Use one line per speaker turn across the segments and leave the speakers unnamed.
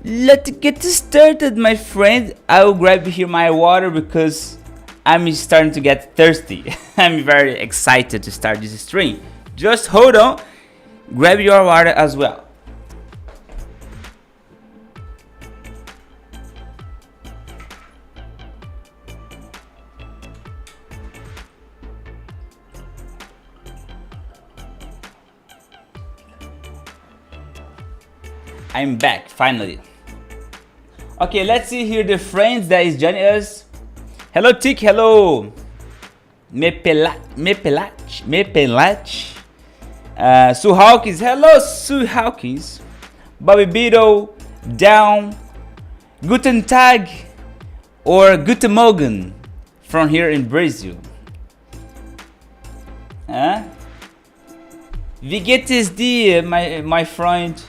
Let's get started, my friend. I will grab here my water because I'm starting to get thirsty. I'm very excited to start this stream. Just hold on, grab your water as well. I'm back, finally. Okay, let's see here the friends that is joining us. Hello, Tick. Hello, Mepelach. Sue Hawkins. Hello, Sue Hawkins. Bobby Beetle. Down. Guten Tag or Guten Morgen from here in Brazil. Wie geht es dir, my friend?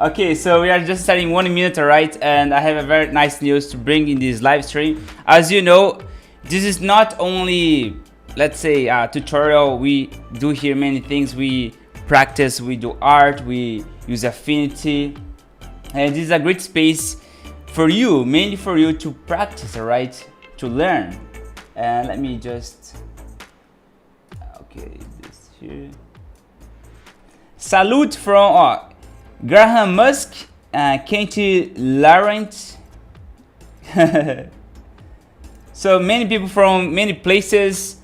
Okay, so we are just starting 1 minute, alright, and I have a very nice news to bring in this live stream. As you know, this is not only, let's say, a tutorial. We do here many things. We practice, we do art, we use Affinity, and this is a great space for you, mainly for you to practice, alright, to learn. And let me just, okay, this here. Salute from Graham Musk, Katie Laurent. So many people from many places.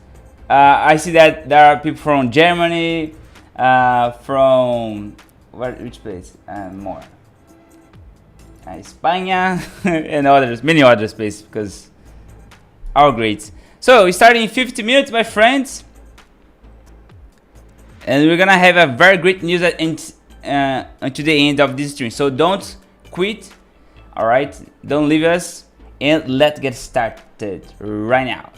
I see that there are people from Germany, from which place? More. España and others, many other places, because all great. So we start in 50 minutes, my friends. And we're gonna have a very great news until the end of this stream. So don't quit, alright? Don't leave us, and let's get started right now.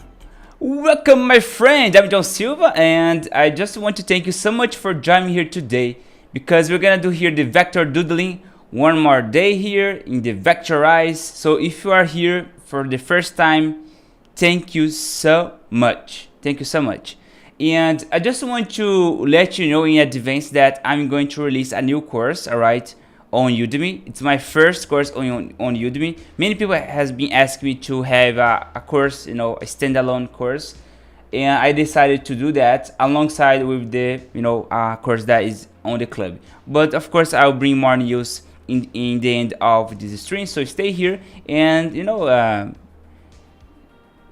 Welcome, my friend. I'm Jhon Silva, and I just want to thank you so much for joining me here today, because we're gonna do here the vector doodling one more day here in the Vectorize. So if you are here for the first time, thank you so much. Thank you so much. And I just want to let you know in advance that I'm going to release a new course, alright, on Udemy. It's my first course on Udemy. Many people has been asking me to have a course, a standalone course. And I decided to do that alongside with the, course that is on the club. But of course, I'll bring more news in the end of this stream. So stay here and,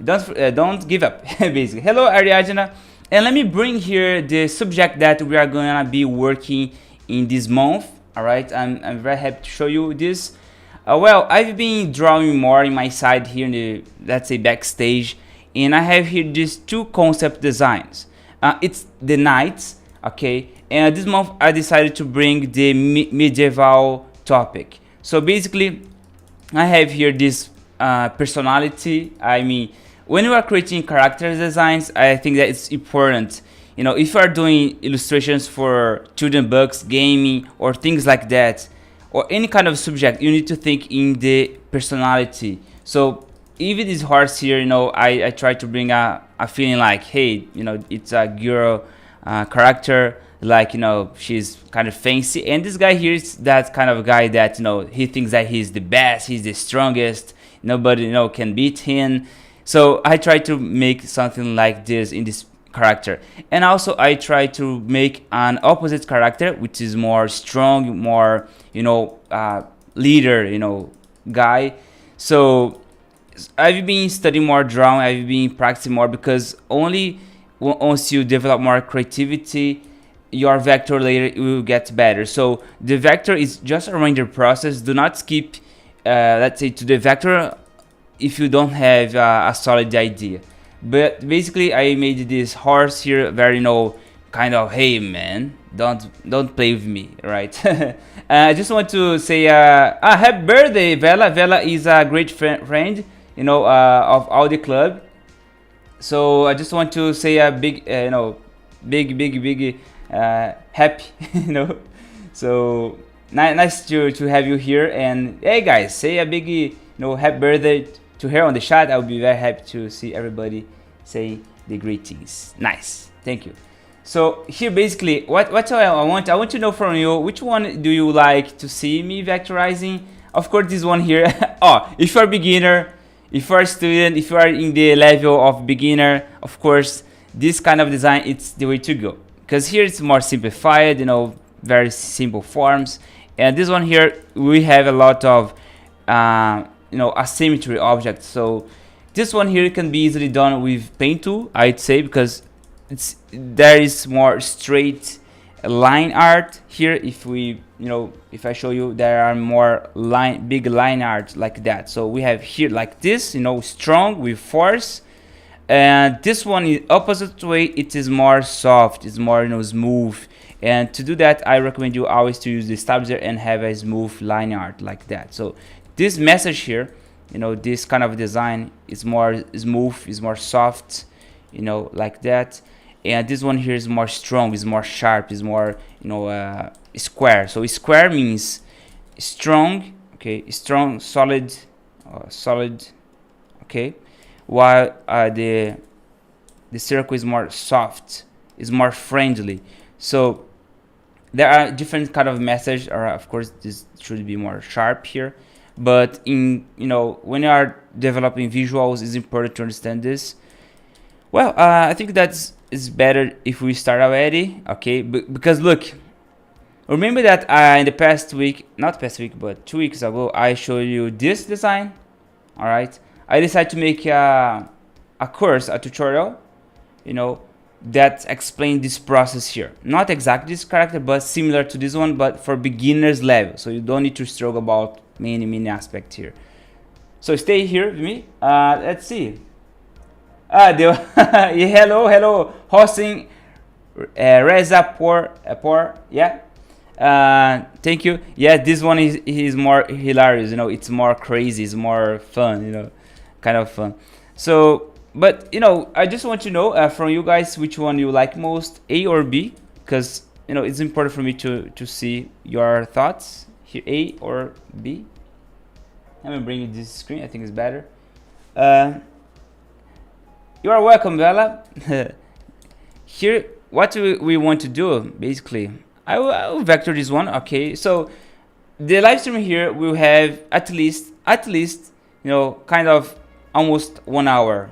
don't give up, basically. Hello, Ariadna. And let me bring here the subject that we are gonna be working in this month. All right, I'm very happy to show you this. Well, I've been drawing more in my side here in the, let's say, backstage, and I have here these two concept designs. It's the knights, okay, and this month I decided to bring the medieval topic. So basically, I have here this personality. I mean, when you are creating character designs, I think that it's important. If you are doing illustrations for children books, gaming, or things like that, or any kind of subject, you need to think in the personality. So even this horse here, I try to bring a feeling like, hey, it's a girl character, like, she's kind of fancy. And this guy here is that kind of guy that, he thinks that he's the best, he's the strongest, nobody, can beat him. So I try to make something like this in this character. And also I try to make an opposite character, which is more strong, more, leader, guy. So I've been studying more drawing, I've been practicing more, because only once you develop more creativity, your vector later will get better. So the vector is just a render process. Do not skip, let's say, to the vector if you don't have a solid idea. But basically, I made this horse here very, kind of, hey man, don't play with me, right? I just want to say, happy birthday, Vela. Vela is a great friend, of all the club. So I just want to say a big, big, happy, So nice to have you here. And hey guys, say a big, happy birthday to her on the chat. I will be very happy to see everybody say the greetings. Nice, thank you. So here basically what I want to know from you, which one do you like to see me vectorizing? Of course this one here. Oh, if you're a beginner, if you're a student, if you are in the level of beginner, of course this kind of design, it's the way to go, because here it's more simplified, you know, very simple forms. And this one here, we have a lot of you know, asymmetry objects. So this one here can be easily done with paint tool, I'd say, because there is more straight line art here. If we, you know, if I show you, there are more big line art like that. So we have here like this, you know, strong with force, and this one is opposite way. It is more soft, it's more, you know, smooth. And to do that, I recommend you always to use the stabilizer and have a smooth line art like that. So this message here, you know, this kind of design is more smooth, is more soft, you know, like that. And this one here is more strong, is more sharp, is more, you know, square. So square means strong, okay, strong, solid, solid, okay, while the circle is more soft, is more friendly. So there are different kind of message, or of course this should be more sharp here, but in, you know, when you are developing visuals, it's important to understand this. Well, I think that's is better if we start already, okay? Because look, remember that in the past week, not past week, but 2 weeks ago, I showed you this design. All right, I decided to make a course, a tutorial, you know, that explain this process here. Not exactly this character, but similar to this one, but for beginners level. So you don't need to struggle about many aspects here. So stay here with me. Let's see. Hello, hosting Reza Por, yeah. Thank you. Yeah, this one is more hilarious, you know, it's more crazy, it's more fun, you know, kind of fun. So, but you know, I just want to know from you guys which one you like most, A or B, because you know it's important for me to see your thoughts here, A or B. Let me bring you this screen, I think it's better. You are welcome, Bella. Here, what we want to do, basically, I will vector this one, okay? So, the live stream here will have at least, you know, kind of almost 1 hour,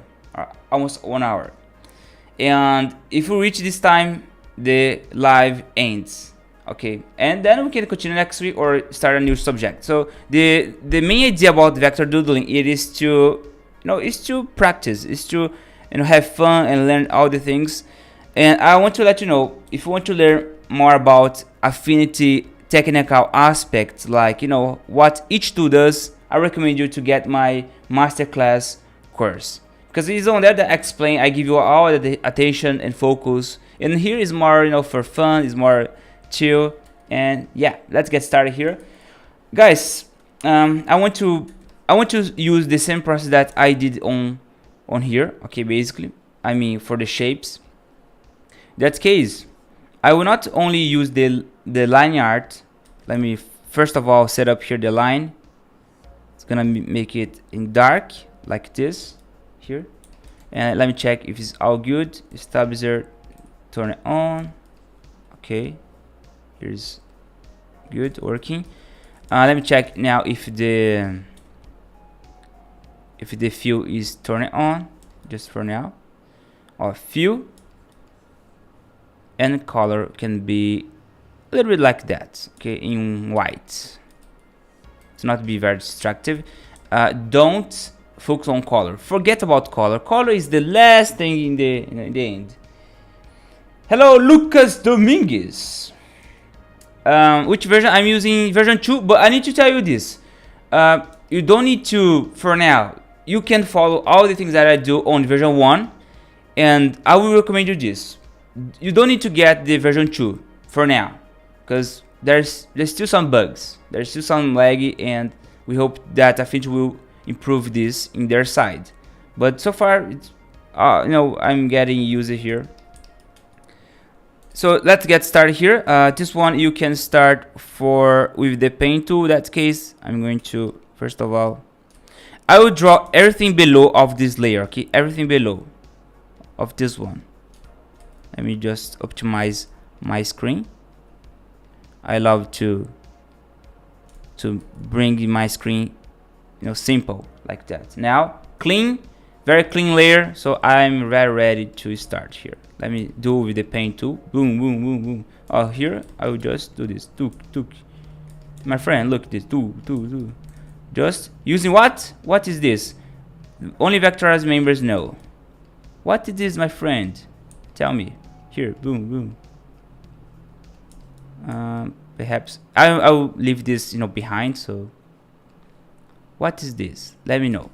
And if we reach this time, the live ends, okay? And then we can continue next week or start a new subject. So, the main idea about vector doodling, it is to, you know, is to practice, is to, you know, have fun and learn all the things. And I want to let you know, if you want to learn more about Affinity technical aspects, like, you know, what each tool does, I recommend you to get my masterclass course, because it's on there that I explain, I give you all the attention and focus. And here is more, you know, for fun, is more chill. And yeah, let's get started here, guys. I want to use the same process that I did on here, okay? Basically, I mean, for the shapes, that case, I will not only use the line art. Let me first of all set up here the line. It's gonna make it in dark like this here, and let me check if it's all good. Stabilizer, turn it on. Okay, here's good, working. Let me check now if the fill is turned on, just for now. Or fill and color can be a little bit like that, okay, in white. It's not be very distractive. Don't focus on color. Forget about color. Color is the last thing in the end. Hello, Lucas Dominguez. Which version? I'm using version 2, but I need to tell you this. You don't need to, for now, you can follow all the things that I do on version 1, and I will recommend you this. You don't need to get the version 2 for now, because there's still some bugs, there's still some laggy, and we hope that Affinity will improve this in their side. But so far, it's, you know, I'm getting used here. So let's get started here. This one you can start with the paint tool. In that case, I'm going to, first of all, I will draw everything below of this layer, okay? Everything below of this one. Let me just optimize my screen. I love to bring my screen, simple like that. Now clean, very clean layer. So I'm very ready to start here. Let me do with the pen tool. Boom, boom, boom, boom. Oh, here I will just do this. Tuk, tuk. My friend, look this. Do. Just using what? What is this? Only Vectorizing members know. What is this, my friend? Tell me. Here, boom, boom. Perhaps I'll leave this, behind. So, what is this? Let me know.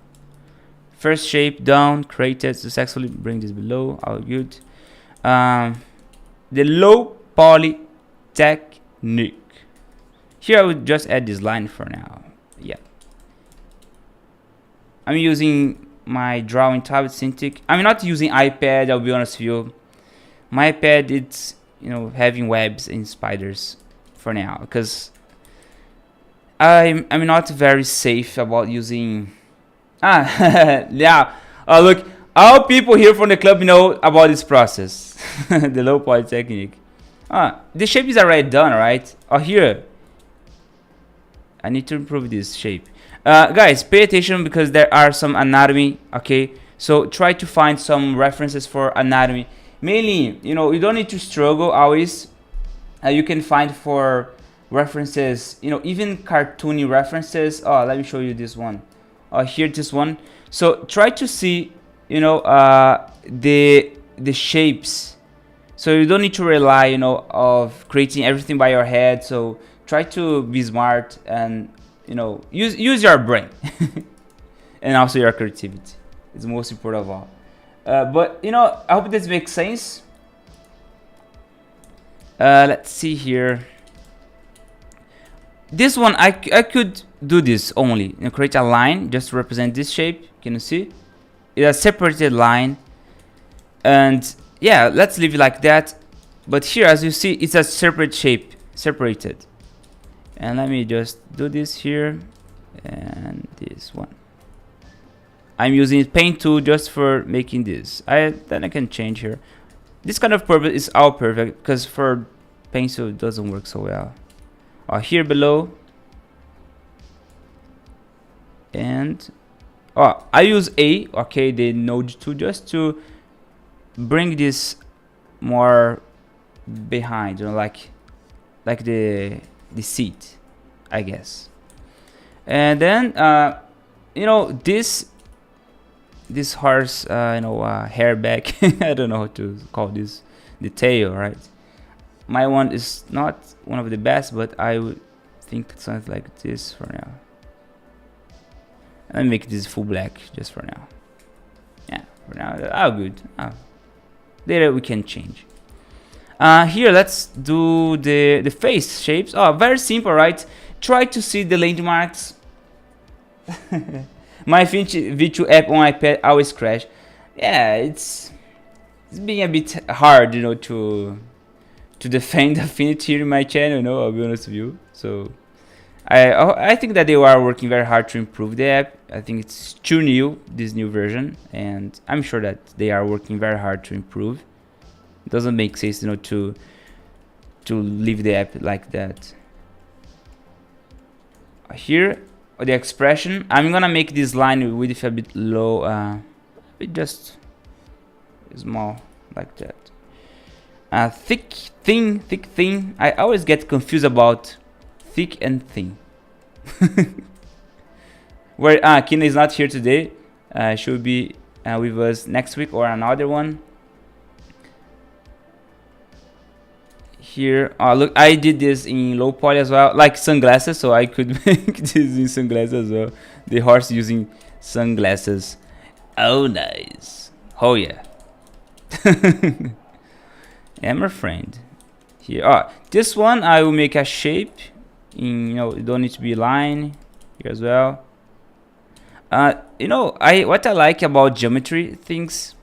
First shape done, created successfully. Bring this below. All good. The low poly technique. Here I would just add this line for now. Yeah. I'm using my drawing tablet Cintiq. I'm not using iPad, I'll be honest with you. My iPad, it's having webs and spiders for now, because I'm not very safe about using yeah. Oh, look, all people here from the club know about this process. The low poly technique. The shape is already done, right? Oh, here I need to improve this shape. Guys, pay attention because there are some anatomy, okay? So try to find some references for anatomy. Mainly, you don't need to struggle always. You can find for references, even cartoony references. Oh, let me show you this one. Here, this one. So try to see, the shapes. So you don't need to rely, of creating everything by your head. So try to be smart and use your brain and also your creativity. It's the most important of all. But I hope this makes sense. Let's see here. This one I could do this only, create a line just to represent this shape. Can you see? It's a separated line, and yeah, let's leave it like that. But here, as you see, it's a separate shape, separated. And let me just do this here and this one. I'm using paint tool just for making this. Then I can change here. This kind of purpose is all perfect because for pencil it doesn't work so well. Here below, and I use the node tool just to bring this more behind, like the seat, I guess. And then this horse hair back. I don't know how to call this, the tail, right? My one is not one of the best, but I would think something like this for now. Let me make this full black just for now. Yeah, for now, good. Later we can change. Here, let's do the face shapes. Very simple, right? Try to see the landmarks. My Affinity V2 app on iPad always crash. Yeah, it's being a bit hard, to defend Affinity in my channel. I'll be honest with you. So I think that they are working very hard to improve the app. I think it's too new, this new version, and I'm sure that they are working very hard to improve. It doesn't make sense, to leave the app like that. Here, the expression, I'm gonna make this line width a bit low, just small like that. Thick, thin. I always get confused about thick and thin. Where Kina is not here today. She'll be with us next week or another one. Here, look, I did this in low poly as well, like sunglasses, so I could make this in sunglasses as well. The horse using sunglasses. Oh, nice. Oh, yeah. Yeah, my friend. Here, this one I will make a shape. It don't need to be a line here as well. What I like about geometry things,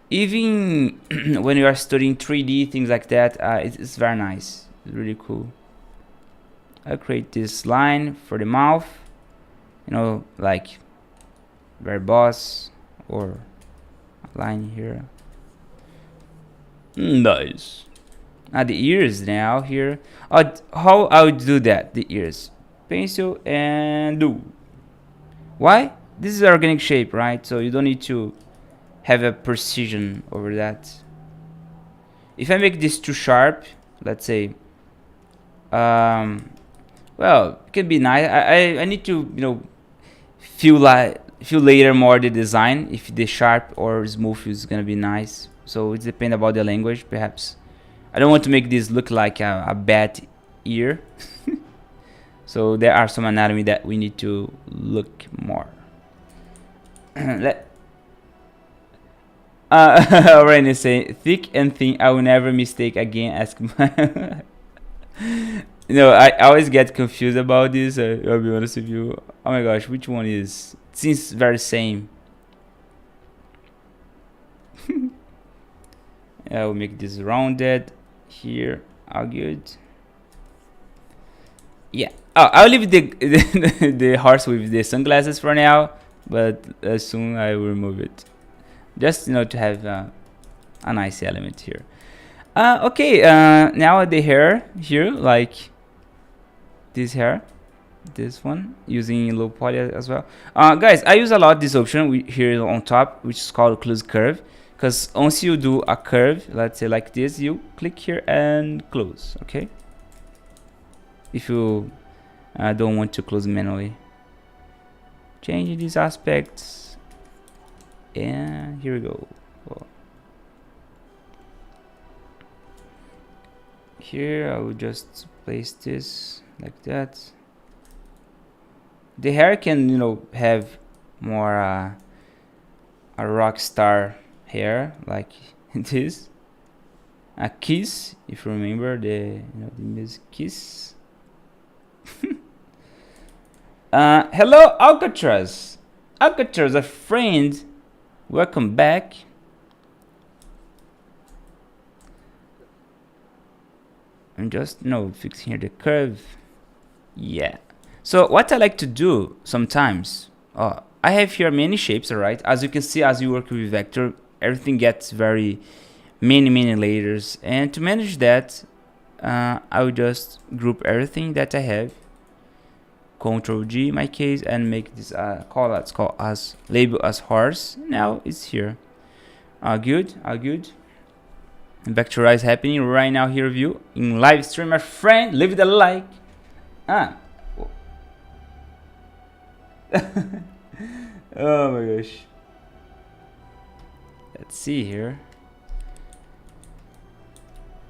even when you are studying 3D things like that, it's very nice. It's really cool. I create this line for the mouth, like very boss, or a line here. Nice. The ears now here. How I would do that? The ears. Pencil and do. Why? This is organic shape, right? So you don't need to have a precision over that. If I make this too sharp, let's say, well, it can be nice. I need to, you know, feel later more the design, if the sharp or smooth is gonna be nice. So it depends about the language, perhaps. I don't want to make this look like a bat ear. So there are some anatomy that we need to look more. Already say thick and thin. I will never mistake again. Ask my. You know, I always get confused about this. I'll be honest with you. Oh my gosh, which one is? It seems very same. I will make this rounded here. All good. Yeah. Oh, I'll leave the horse with the sunglasses for now, but soon I will remove it. Just, you know, to have a nice element here. Okay. Now the hair here, like this hair, this one, using low poly as well. Guys, I use a lot this option here on top, which is called close curve, because once you do a curve, let's say like this, you click here and close. Okay. If you don't want to close manually, change these aspects, and here we go. Here I will just place this like that. The hair can, you know, have more a rock star hair like this. A kiss, if you remember the the music Kiss. Hello Alcatraz. Alcatraz, a friend. Welcome back. I'm just fixing here the curve. Yeah. So what I like to do sometimes, I have here many shapes, alright? As you can see, as you work with vector, everything gets very many layers. And to manage that, I will just group everything that I have. Ctrl G in my case, and make this call as label as horse. Now it's here. Good. Vectorize happening right now here with you in live stream, my friend. Leave it a like. Oh my gosh. Let's see here.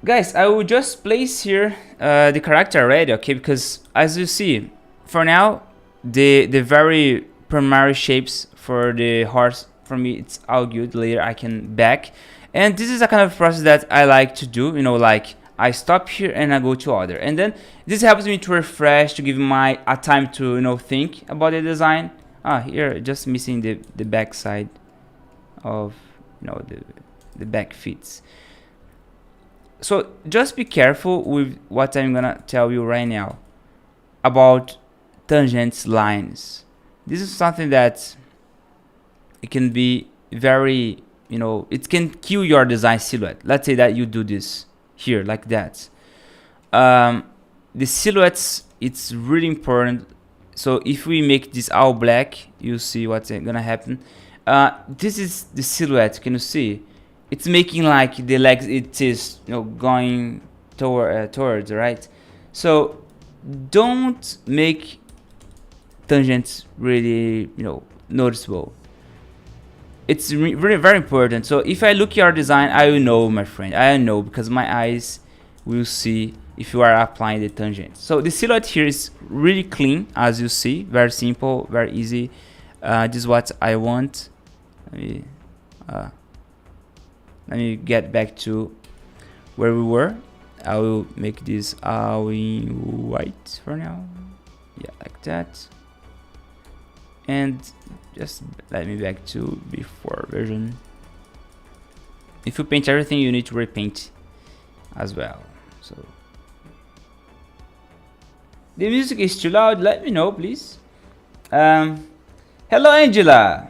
Guys, I will just place here the character already, okay? Because as you see, for now, the very primary shapes for the horse, for me, it's all good. Later I can back. And this is a kind of process that I like to do, like I stop here and I go to other. And then this helps me to refresh, to give my a time to, think about the design. Here, just missing the back side of, the back fits. So just be careful with what I'm gonna tell you right now about tangents lines. This is something that it can be very, it can kill your design silhouette. Let's say that you do this here like that. The silhouettes, it's really important. So if we make this all black, you see what's gonna happen. This is the silhouette. Can you see? It's making like the legs, it is going towards, right? So don't make tangents really noticeable. It's really very important. So if I look at your design, I will know, my friend. I know, because my eyes will see if you are applying the tangent. So the silhouette here is really clean, as you see. Very simple, very easy. This is what I want. Let me get back to where we were. I will make this all in white for now. Yeah, like that. And just let me back to before version. If you paint everything, you need to repaint as well. So the music is too loud. Let me know, please. Hello, Angela.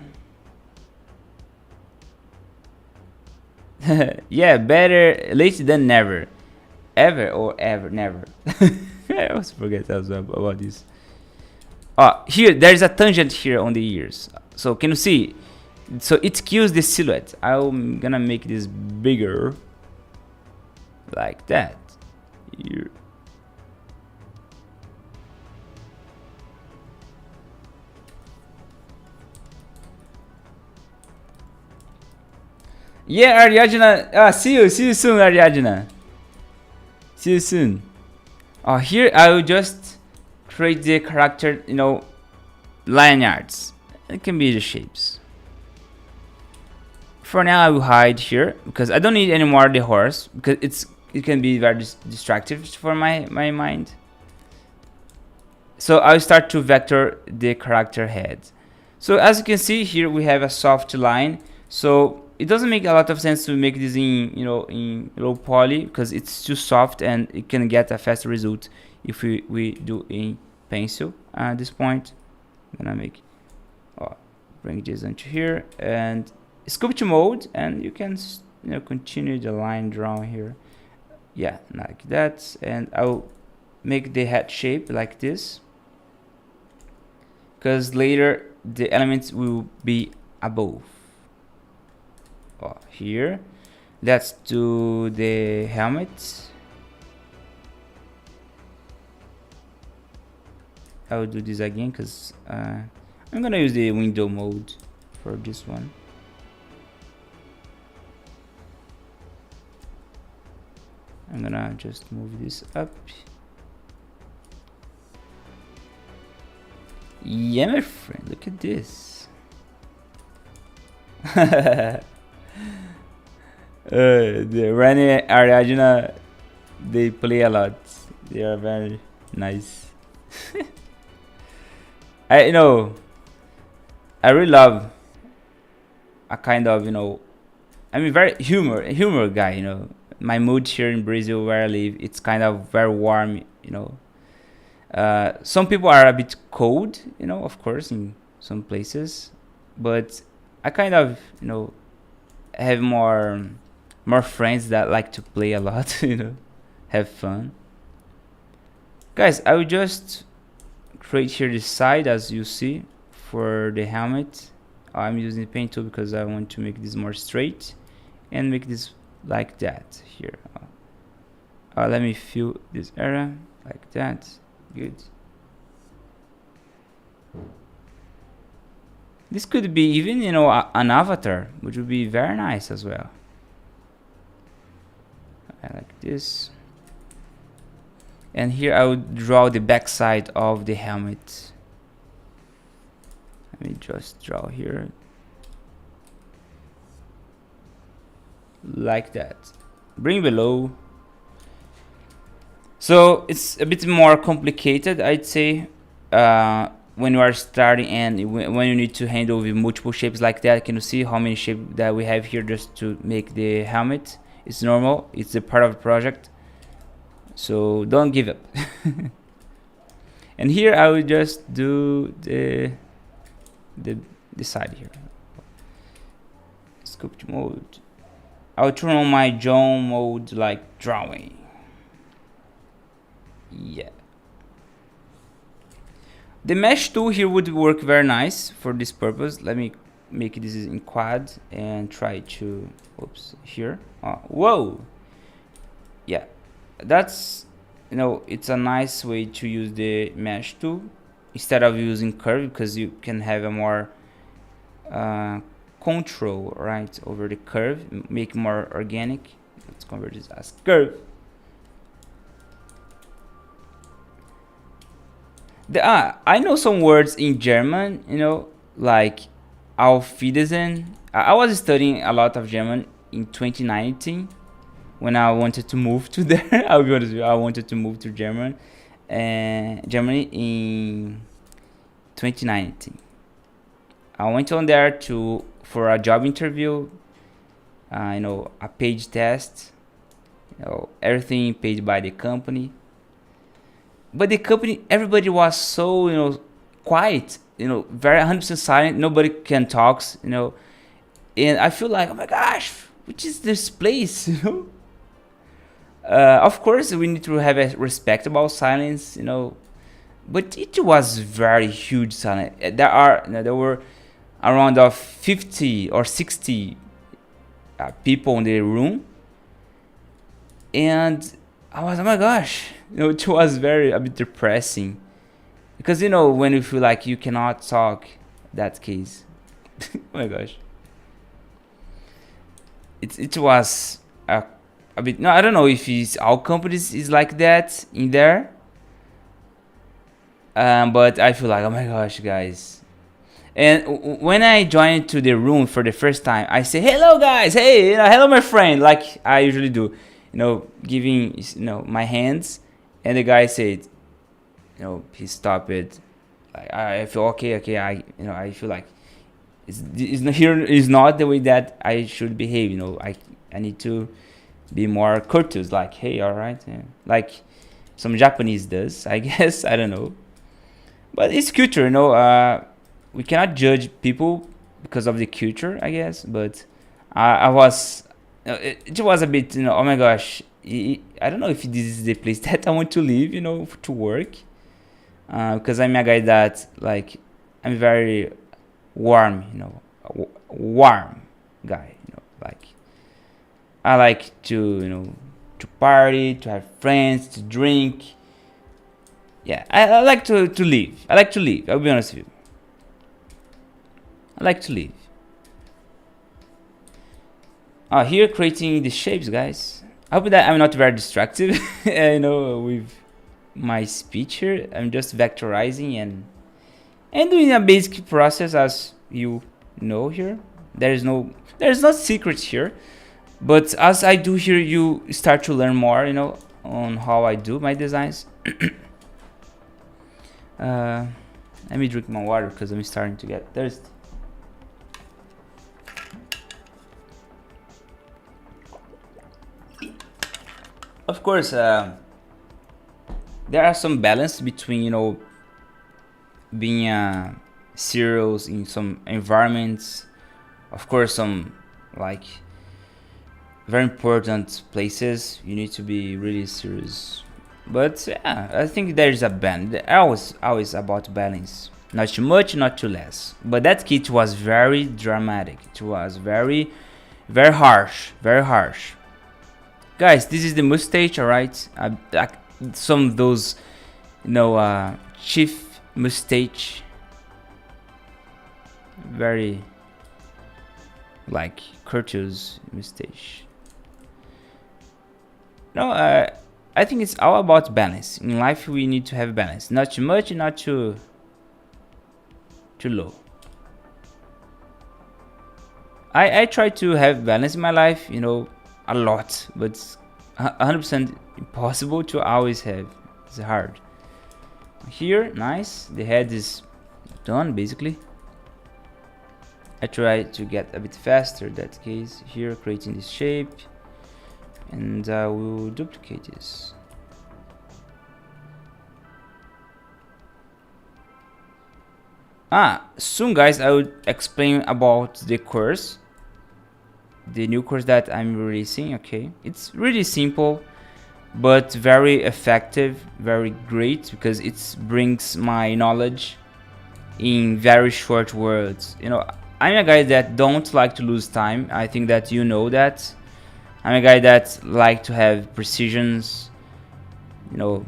Yeah, better late than never. Ever or ever, never. I always forget also about this. Here, there's a tangent here on the ears. So can you see? So it kills the silhouette. I'm gonna make this bigger. Like that. Here. Yeah, Ariadna. See you soon, Ariadna. See you soon. Here I will just create the character, line arts. It can be the shapes. For now, I will hide here because I don't need anymore the horse because it can be very distractive for my mind. So I'll start to vector the character head. So as you can see here, we have a soft line. So it doesn't make a lot of sense to make this in low poly because it's too soft and it can get a faster result if we do in pencil. At this point, I'm gonna bring this into here and sculpt mode, and you can continue the line drawing here. Yeah, like that, and I'll make the head shape like this because later the elements will be above. Here, let's do the helmet. I will do this again because I'm gonna use the window mode for this one. I'm gonna just move this up. Yeah, my friend, look at this. The Rani Ariadna, they play a lot. They are very nice. I really love a kind of I'm a very humor guy. My mood here in Brazil where I live, it's kind of very warm. Some people are a bit cold, of course, in some places, but I kind of have more friends that like to play a lot, have fun. Guys, I will just create here the side as you see for the helmet. I'm using the paint tool because I want to make this more straight and make this like that here. Let me fill this area like that. Good. This could be even an avatar, which would be very nice as well. I like this. And here I would draw the back side of the helmet. Let me just draw here like that. Bring below. So it's a bit more complicated, I'd say, when you are starting and when you need to handle with multiple shapes like that. Can you see how many shapes that we have here just to make the helmet? It's normal, it's a part of the project, so don't give up. And here I will just do the side here. Sculpt mode. I'll turn on my Jhon mode like drawing. Yeah. The mesh tool here would work very nice for this purpose. Let me make this in quad and try to, oops, here. Whoa. Yeah, that's, it's a nice way to use the mesh tool instead of using curve, because you can have a more control right over the curve, make more organic. Let's convert this as curve. I know some words in German, like Aufwiedersehen. I was studying a lot of German in 2019 when I wanted to move to there. I'll be honest with you, I wanted to move to Germany in 2019. I went on there for a job interview, a page test, everything paid by the company. But the company, everybody was so, quiet, very 100% silent. Nobody can talk, and I feel like, oh my gosh, which is this place, you know? Of course, we need to have a respect about silence, you know, but it was very huge silence. There were around of 50 or 60 people in the room, and I was, oh my gosh, you know, it was a bit depressing, because you know when you feel like you cannot talk, that case, oh my gosh, it was a bit. No, I don't know if it's all companies is like that in there, but I feel like, oh my gosh, guys. And when I joined to the room for the first time, I say, "Hello, guys. Hey, you know, hello, my friend." Like I usually do, you know, giving, you know, my hands, and the guy said, you know, he stopped it. Like I feel okay. You know, I feel like it's not here. Is not the way that I should behave. You know, I need to be more courteous. Like, hey, all right, yeah. Like some Japanese does, I guess. I don't know, but it's culture, you know. We cannot judge people because of the culture, I guess. But I was, it was a bit, you know, oh my gosh, I don't know if this is the place that I want to live, you know, to work. Because I'm a guy that, like, I'm very warm, you know, warm guy, you know, like, I like to, you know, to party, to have friends, to drink. Yeah, I like to live. I like to live, I'll be honest with you. I like to live. Here creating the shapes, guys. I hope that I'm not very destructive, you know, with my speech here. I'm just vectorizing and doing a basic process, as you know here. There's no secret here, but as I do here, you start to learn more, you know, on how I do my designs. Let me drink my water because I'm starting to get thirsty. Of course, there are some balance between, you know, being serious in some environments. Of course, some like very important places you need to be really serious. But yeah, I think there's a balance. Always about balance. Not too much, not too less. But that kit was very dramatic. It was very harsh, very harsh. Guys, this is the mustache, alright? Some of those, you know, chief mustache. Very, like, courteous mustache. No, I think it's all about balance. In life, we need to have balance. Not too much, not too low. I try to have balance in my life, you know, a lot, but it's 100% impossible to always have. It's hard. Here, nice. The head is done, basically. I try to get a bit faster in that case. Here, creating this shape. And we'll duplicate this. Soon, guys, I will explain about the course. The new course that I'm releasing. Okay, it's really simple but very effective, very great, because it brings my knowledge in very short words. You know, I'm a guy that don't like to lose time. I think that you know that. I'm a guy that like to have precisions, you know.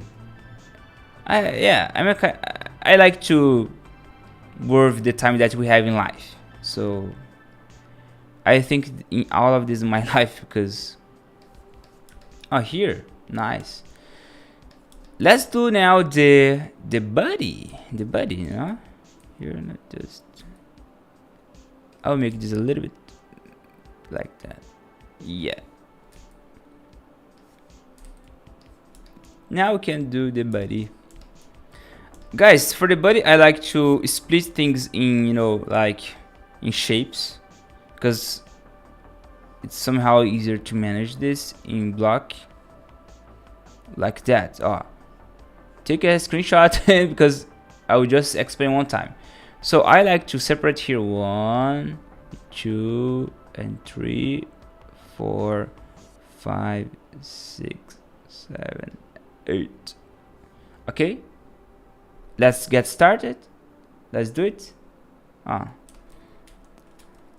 I like to worth the time that we have in life. So I think in all of this in my life, because here, nice. Let's do now the body, you know. Here, not just. I'll make this a little bit like that. Yeah. Now we can do the body. Guys, for the body, I like to split things in, you know, like in shapes, because it's somehow easier to manage this in block like that. Take a screenshot because I will just explain one time. So I like to separate here 1, 2, and 3, 4, 5, 6, 7, 8. Okay, let's get started. Let's do it.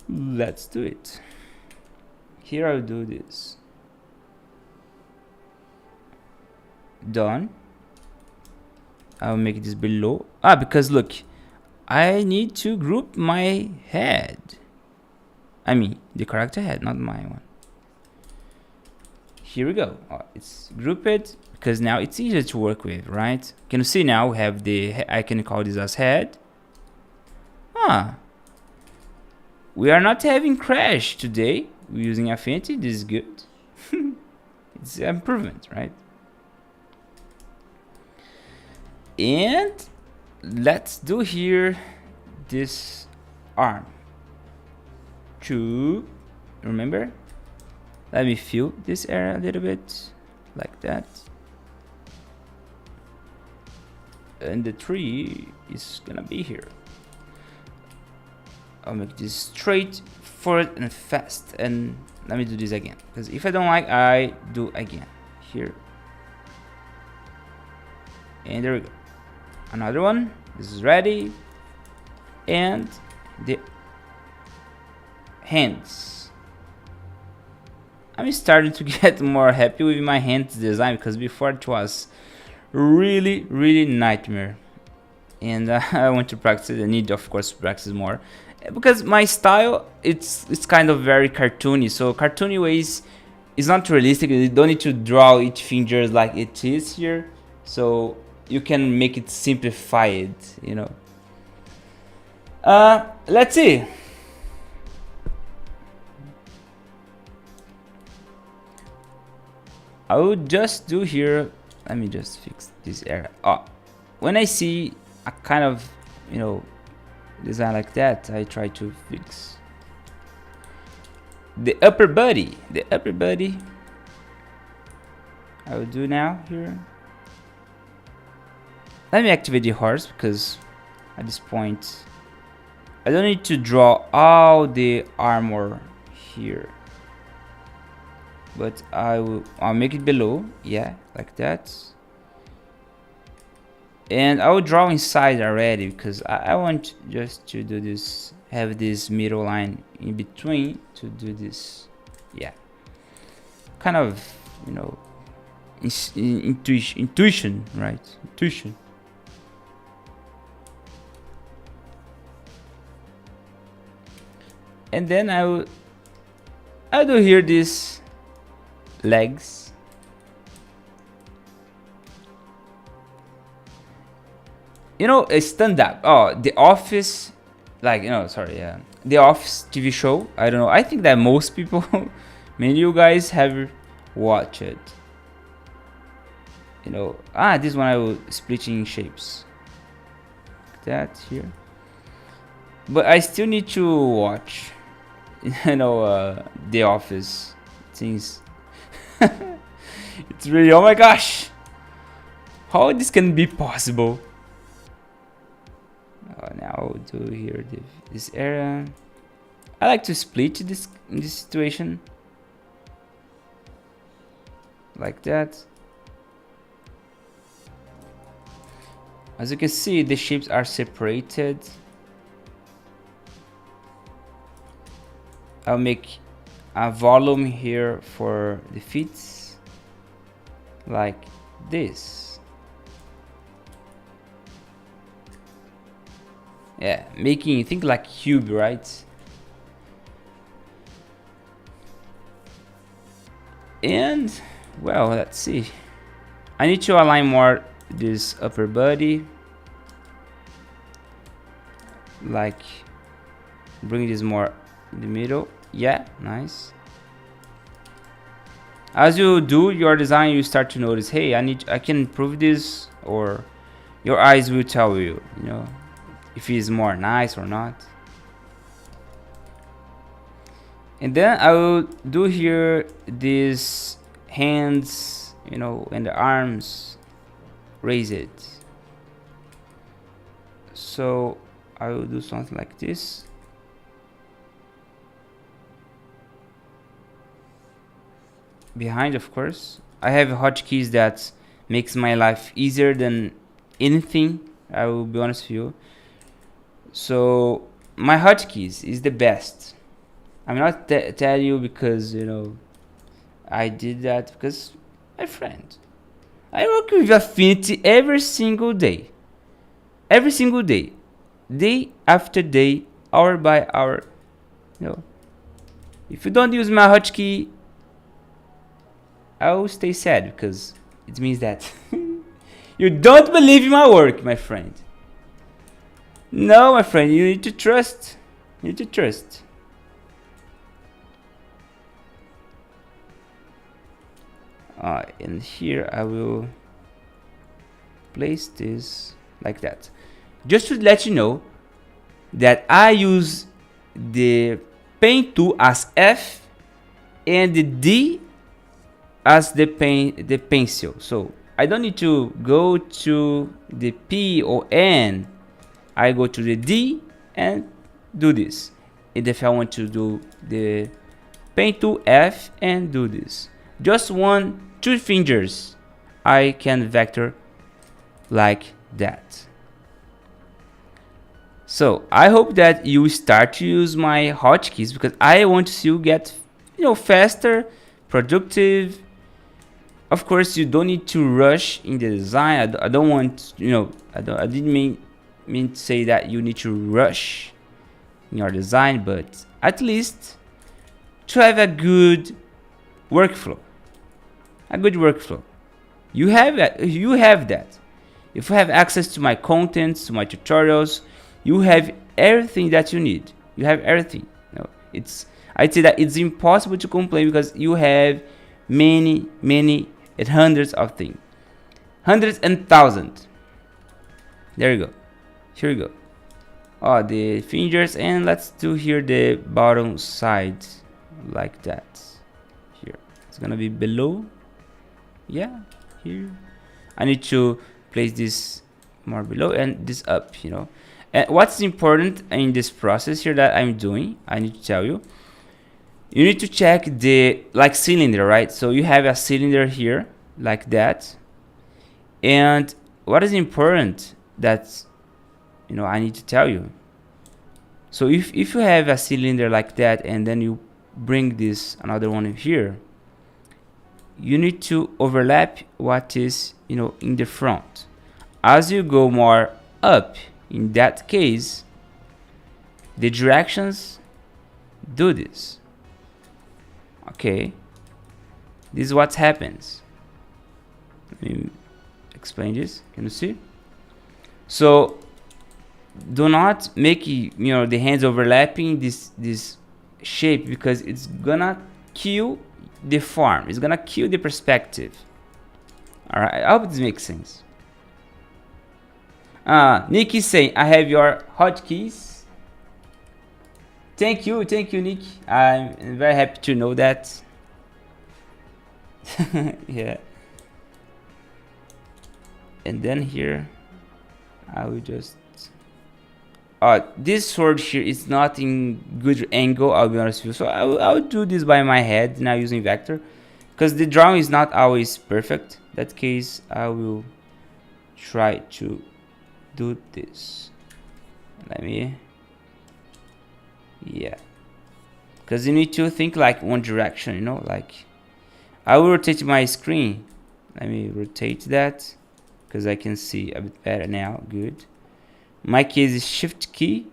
Let's do it. Here I'll do this. Done. I'll make this below. Because look, I need to group my head. I mean, the character head, not my one. Here we go. It's grouped because now it's easier to work with, right? Can you see now we have I can call this as head. We are not having crash today. We're using Affinity. This is good. It's an improvement, right? And let's do here this arm. Remember? Let me fill this area a little bit like that. And the tree is gonna be here. I'll make this straight, forward, and fast. And let me do this again, because if I don't like, I do again. Here. And there we go. Another one. This is ready. And the hands. I'm starting to get more happy with my hands design, because before it was really nightmare. And I want to practice it. I need, of course, to practice more, because my style it's kind of very cartoony. So cartoony ways is not realistic. You don't need to draw each finger like it is here. So you can make it simplified, you know. Let's see. I would just do here. Let me just fix this area. When I see a kind of, you know, design like that, I try to fix the upper body. The upper body I will do now here. Let me activate the horse, because at this point I don't need to draw all the armor here, but I'll make it below, yeah, like that. And I will draw inside already, because I want just to do this, have this middle line in between to do this, yeah, kind of, you know, intuition, right? Intuition. And then I'll do here this legs. You know, a stand-up. The Office, like, you know, sorry, yeah, the Office TV show. I don't know. I think that most people, many of you guys have watched it. You know, this one I will split in shapes. Like that here. But I still need to watch, you know, the Office things. It's really, oh my gosh, how this can be possible? Now I'll do here this area. I like to split this in this situation, like that. As you can see, the shapes are separated. I'll make a volume here for the feet, like this. Yeah, making think like cube, right? And well, let's see. I need to align more this upper body, like bring this more in the middle. Yeah, nice. As you do your design, you start to notice, hey, I can improve this, or your eyes will tell you, you know, if it's more nice or not. And then I will do here these hands, you know, and the arms, raise it. So I will do something like this. behind, of course. I have hotkeys that makes my life easier than anything. I will be honest with you. So my hotkeys is the best. I'm not tell you because I did that because my friend. I work with Affinity every single day. Every single day. Day after day, hour by hour. If you don't use my hotkey, I will stay sad because it means that you don't believe in my work, my friend. No, my friend, you need to trust. You need to trust. And here I will place this like that. Just to let you know that I use the pen tool as F and the D as the pencil. So I don't need to go to the P or N. I go to the D and do this. And if I want to do the pen tool F and do this, just 2 fingers, I can vector like that. So I hope that you start to use my hotkeys because I want to see you get faster, productive. Of course, you don't need to rush in the design. I don't want I didn't mean to say that you need to rush in your design, but at least to have a good workflow. A good workflow. You have that. You have that. If you have access to my contents, to my tutorials, you have everything that you need. You have everything. I'd say that it's impossible to complain because you have many and hundreds of things. Hundreds and thousands. There you go. Here you go. The fingers, and let's do here the bottom side like that. Here. It's gonna be below. Yeah, here. I need to place this more below and this up, And what's important in this process here that I'm doing, I need to tell you. You need to check the cylinder, right? So you have a cylinder here like that. And what is important that I need to tell you. So if you have a cylinder like that and then you bring this another one in here, you need to overlap what is in the front. As you go more up, in that case, the directions do this. Okay, this is what happens. Let me explain this. Can you see? So do not make the hands overlapping this shape because it's gonna kill the form. It's gonna kill the perspective. All right, I hope this makes sense. Nick is saying, I have your hotkeys. Thank you, Nick. I'm very happy to know that. Yeah. And then here, I will just. This sword here is not in good angle. I'll be honest with you. So I'll do this by my head, not using vector, because the drawing is not always perfect. In that case, I will try to do this. Let me. Yeah, because you need to think like one direction, like I will rotate my screen. Let me rotate that because I can see a bit better now. Good. My key is shift key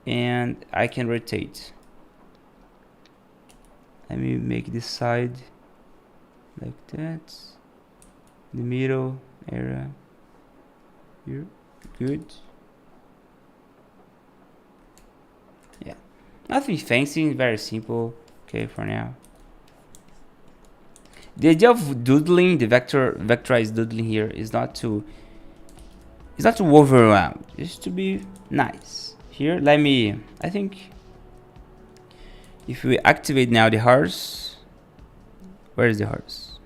and I can rotate. Let me make this side like that, the middle area here. Good. Yeah, nothing fancy, very simple. Okay, for now. The idea of doodling, the vectorized doodling here, is not to overwhelm. It's to be nice. Here, I think if we activate now the horse, where is the horse?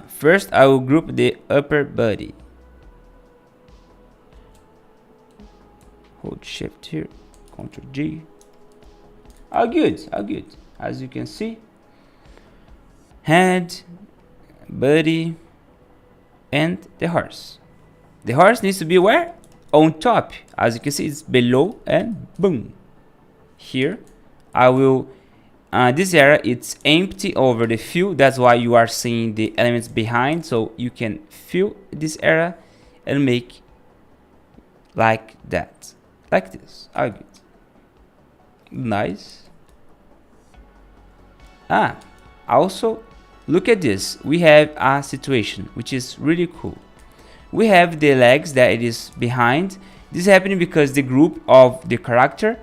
First I will group the upper body. Hold shift here, Ctrl G. All good. As you can see, head, body, and the horse. The horse needs to be where? On top. As you can see, it's below and boom. Here, I will, this area, it's empty over the fill. That's why you are seeing the elements behind. So you can fill this area and make like that. Like this. Oh, good. Nice. Also, look at this. We have a situation which is really cool. We have the legs that it is behind. This is happening because the group of the character,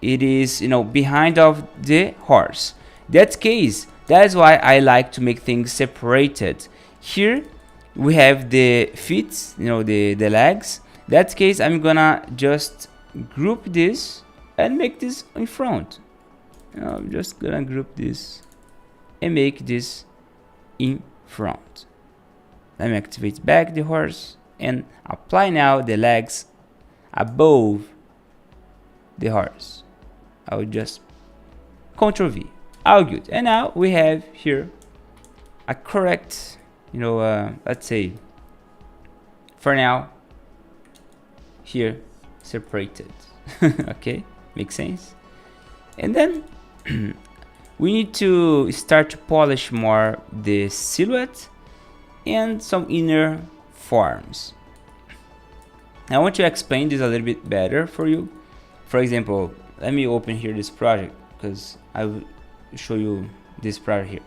it is, you know, behind of the horse. That case, that's why I like to make things separated. Here we have the feet, you know, the legs. That case, I'm gonna just group this and make this in front. You know, I'm just gonna group this and make this in front. Let me activate back the horse and apply now the legs above the horse. I will just Ctrl V. All good. And now we have here a correct, you know, let's say for now here separated. Okay, makes sense. And then we need to start to polish more the silhouette and some inner forms. I want to explain this a little bit better for you. For example, let me open here this project because I will show you this project here.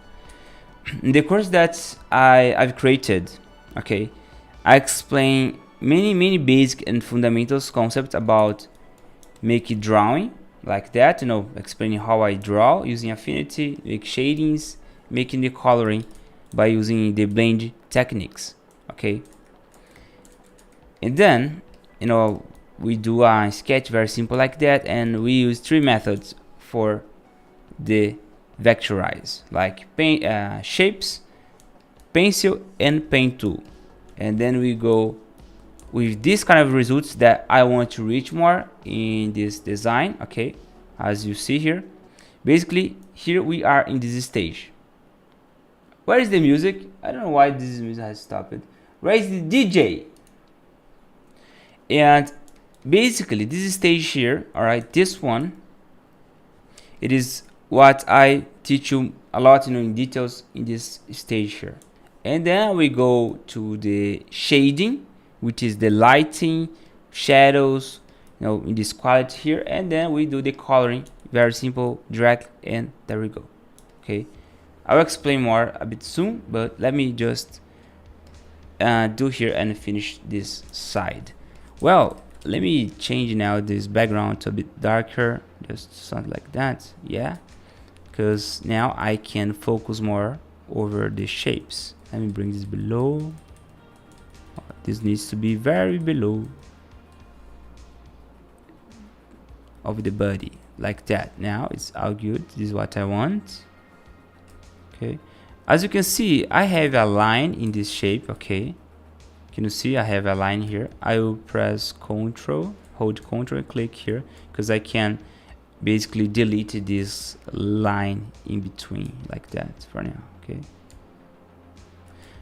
In the course that I've created, okay, I explain many basic and fundamentals concepts about making drawing like that, you know, explaining how I draw using Affinity, make shadings, making the coloring by using the blend techniques, okay. And then, you know, we do a sketch very simple like that, and we use 3 methods for the vectorize, like paint, shapes, pencil, and paint tool. And then we go with this kind of results that I want to reach more in this design, okay, as you see here. Basically, here we are in this stage. Where is the music? I don't know why this music has stopped. Where is the DJ? And basically, this stage here, all right, this one, it is what I teach you a lot, you know, in details in this stage here. And then we go to the shading, which is the lighting, shadows, you know, in this quality here. And then we do the coloring, very simple, drag, and there we go. Okay, I'll explain more a bit soon, but let me just do here and finish this side. Well, let me change now this background to a bit darker, just something like that. Yeah, because now I can focus more over the shapes. Let me bring this below. This needs to be very below of the body, like that. Now it's all good. This is what I want. Okay, as you can see, I have a line in this shape. Okay, can you see I have a line here? I will press Ctrl, hold Ctrl and click here, because I can basically delete this line in between like that for now. Okay,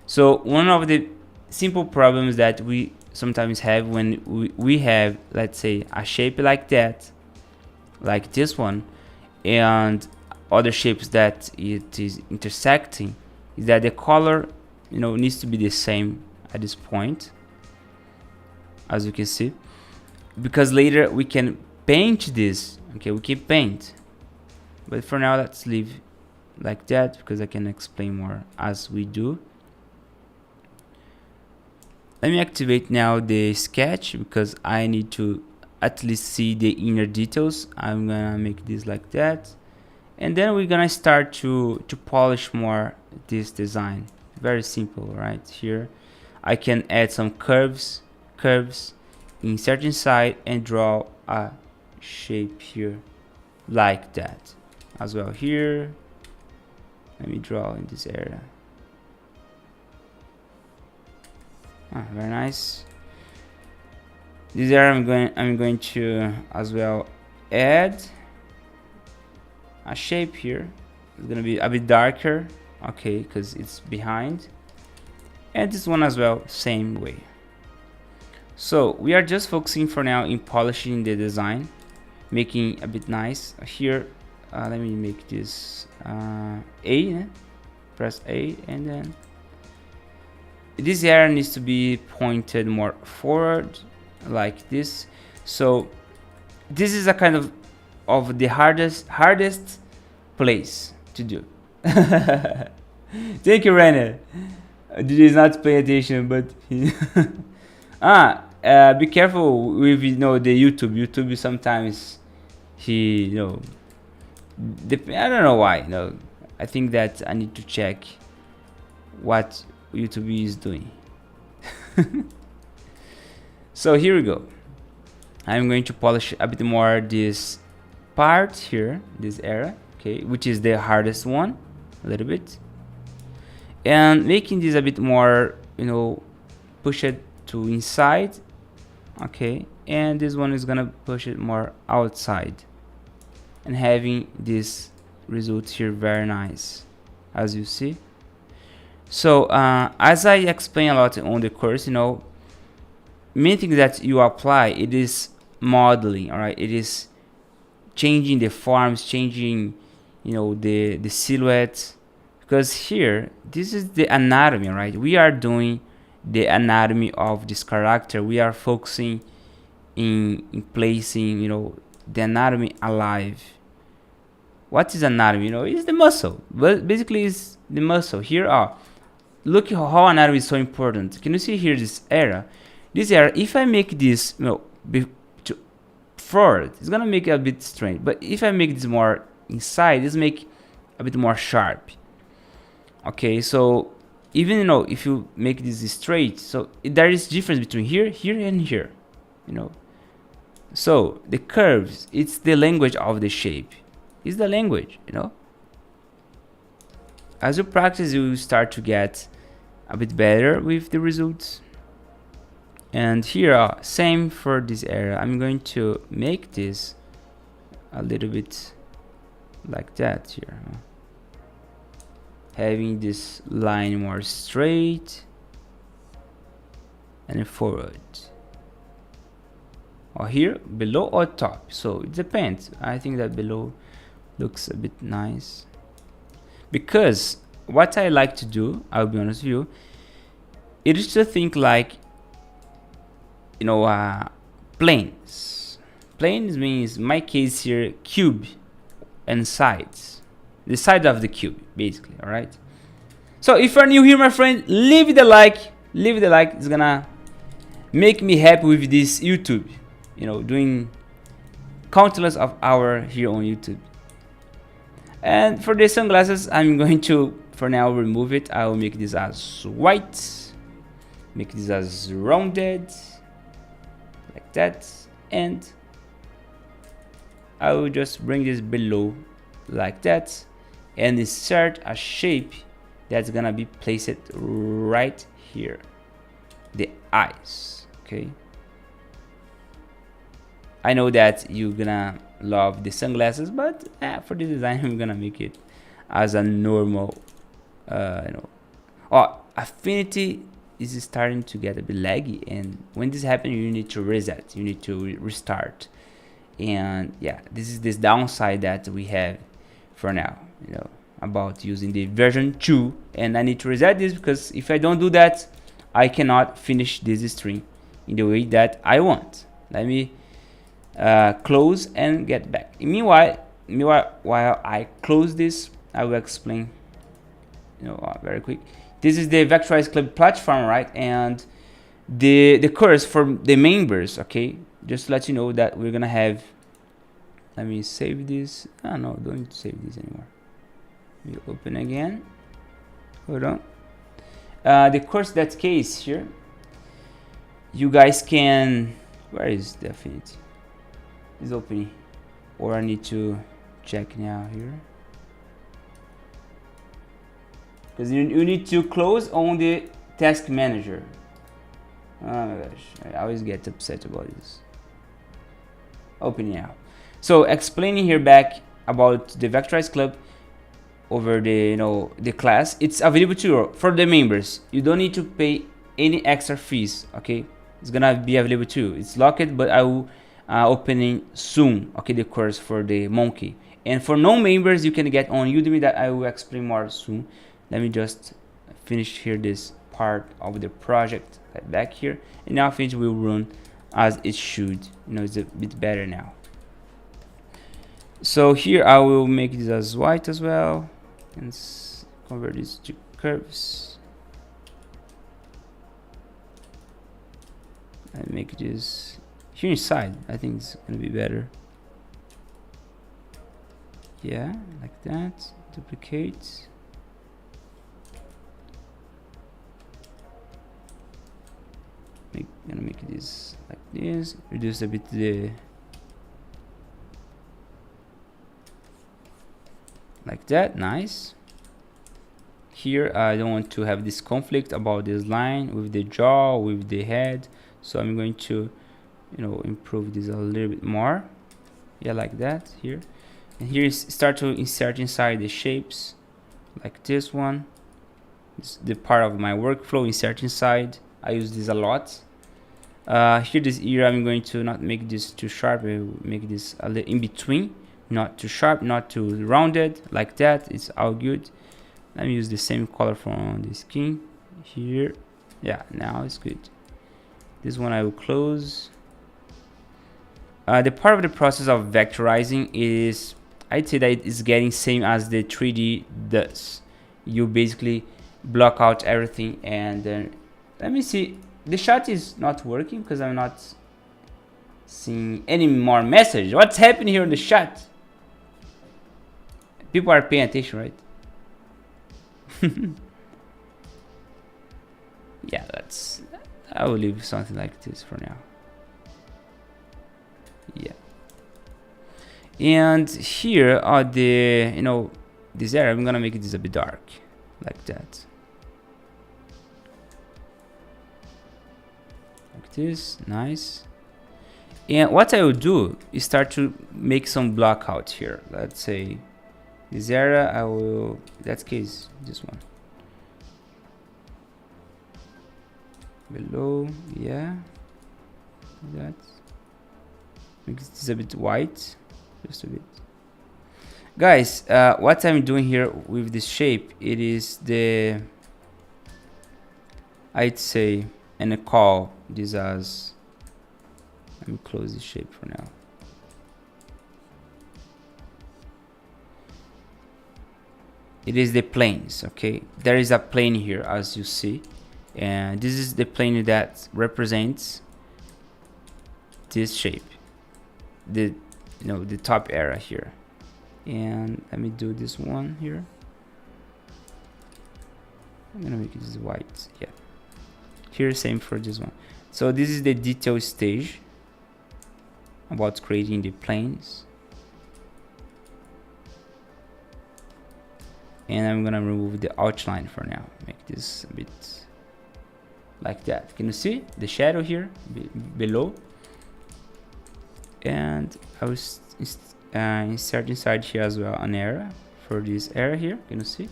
so one of the simple problems that we sometimes have when we have, let's say, a shape like that, like this one, and other shapes that it is intersecting, is that the color, you know, needs to be the same at this point, as you can see, because later we can paint this. Okay, we can paint, but for now let's leave like that, because I can explain more as we do. Let me activate now the sketch, because I need to at least see the inner details. I'm gonna make this like that, and then we're gonna start to polish more this design. Very simple, right? Here I can add some curves insert inside and draw a shape here like that as well. Here, let me draw in this area. Very nice. This area I'm going to as well add a shape here. It's gonna be a bit darker. okay, because it's behind, and this one as well, same way. So we are just focusing for now in polishing the design, making a bit nice here. Let me make this A, press A, and then this area needs to be pointed more forward like this. So this is a kind of the hardest place to do. Thank you, Renner. DJ is not paying attention, but be careful with the YouTube. YouTube sometimes he I don't know why. I think that I need to check what YouTube is doing. So here we go. I'm going to polish a bit more this part here, this area, okay, which is the hardest one, a little bit, and making this a bit more, push it to inside, okay, and this one is gonna push it more outside, and having this result here very nice, as you see. So as I explain a lot on the course, many things that you apply, it is modeling, all right, it is changing the forms, changing the silhouette, because here this is the anatomy, right? We are doing the anatomy of this character. We are focusing in placing the anatomy alive. What is anatomy? It's the muscle. Well, basically it's the muscle. Here look how anatomy is so important. Can you see here this area? This area, if I make this forward, it's gonna make it a bit strange. But if I make this more inside, this make a bit more sharp. Okay, so even if you make this straight, so there is difference between here, and here. So the curves, it's the language of the shape. It's the language. As you practice, you start to get a bit better with the results. And here, same for this area. I'm going to make this a little bit like that here, having this line more straight and forward, or here below or top. So it depends. I think that below looks a bit nice, because what I like to do, I'll be honest with you, it is to think like planes. Planes means, in my case here, cube and sides, the side of the cube, basically. All right, so if you're new here, my friend, leave the like. It's gonna make me happy with this YouTube, doing countless of hours here on YouTube. And for the sunglasses, I'm going to for now remove it. I will make this as white, make this as rounded like that, and I will just bring this below like that and insert a shape that's gonna be placed right here, the eyes. Okay, I know that you're gonna love the sunglasses, but for the design I'm gonna make it as a normal Affinity is starting to get a bit laggy, and when this happens you need to reset, you need to restart. And yeah, this is this downside that we have for now, about using the version 2, and I need to reset this, because if I don't do that, I cannot finish this string in the way that I want. Let me close and get back. Meanwhile, while I close this, I will explain very quick. This is the Vectorized Club platform, right? And the course for the members, okay? Just to let you know that we're gonna have, let me save this. No, don't save this anymore. We open again. Hold on. The course, that case here, you guys can, where is the Affinity? It's opening, or I need to check now here, because you need to close on the task manager. Oh my gosh, I always get upset about this. Opening now. So explaining here back about the Vectorized Club, over the the class, it's available to you for the members. You don't need to pay any extra fees. Okay, it's gonna be available to you. It's locked, but I will opening soon. Okay, the course for the monkey. And for non-members, you can get on Udemy, that I will explain more soon. Let me just finish here this part of the project right back here, and now things will run as it should. It's a bit better now. So here I will make this as white as well, and convert this to curves. And make this here inside. I think it's gonna be better. Yeah, like that. Duplicate. Gonna make this like this. Reduce a bit the like that. Nice. Here I don't want to have this conflict about this line with the jaw, with the head, so I'm going to improve this a little bit more. Yeah, like that here. And here is start to insert inside the shapes like this one. This is the part of my workflow, insert inside. I use this a lot. Here this ear, I'm going to not make this too sharp. I will make this a little in between, not too sharp, not too rounded, like that. It's all good. Let me use the same color from the skin here. Yeah, now it's good. This one I will close. The part of the process of vectorizing is, I'd say that it's getting same as the 3D does. You basically block out everything, and then let me see. The shot is not working because I'm not seeing any more message. What's happening here in the chat? People are paying attention, right? Yeah, I will leave something like this for now. Yeah. And here are the this area. I'm gonna make this a bit dark, like that. Like this, nice. And what I will do is start to make some block out here. Let's say this area, I will, in that case, this one. Below, yeah. That. Make this a bit white, just a bit. Guys, what I'm doing here with this shape, it is the, I'd say, and I call this as, let me close this shape for now. It is the planes, okay? There is a plane here, as you see, and this is the plane that represents this shape, the the top area here. And let me do this one here. I'm gonna make this white. Yeah, here same for this one. So this is the detail stage about creating the planes, and I'm gonna remove the outline for now. Make this a bit like that. Can you see the shadow here below? And I will insert inside here as well an area for this area here. Can you see?